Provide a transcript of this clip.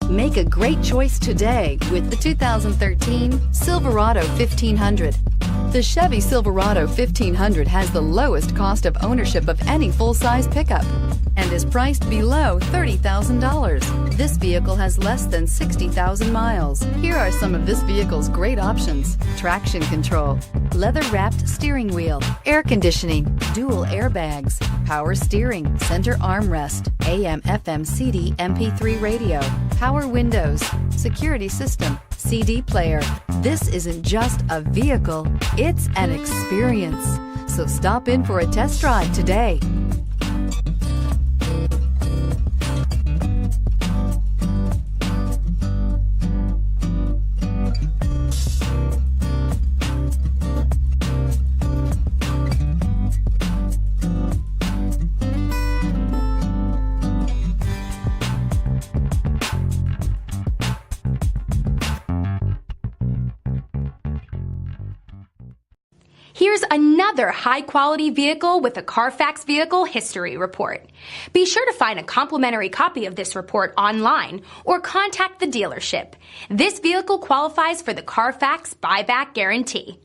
Make a great choice today with the 2013 Silverado 1500. The Chevy Silverado 1500 has the lowest cost of ownership of any full-size pickup and is priced below $30,000. This vehicle has less than 60,000 miles. Here are some of this vehicle's great options: traction control, leather-wrapped steering wheel, air conditioning, dual airbags, power steering, center armrest, AM/FM CD MP3 radio, power windows, security system, CD player. This isn't just a vehicle, it's an experience. So stop in for a test drive today. Here's another high-quality vehicle with a Carfax Vehicle History Report. Be sure to find a complimentary copy of this report online or contact the dealership. This vehicle qualifies for the Carfax Buyback Guarantee.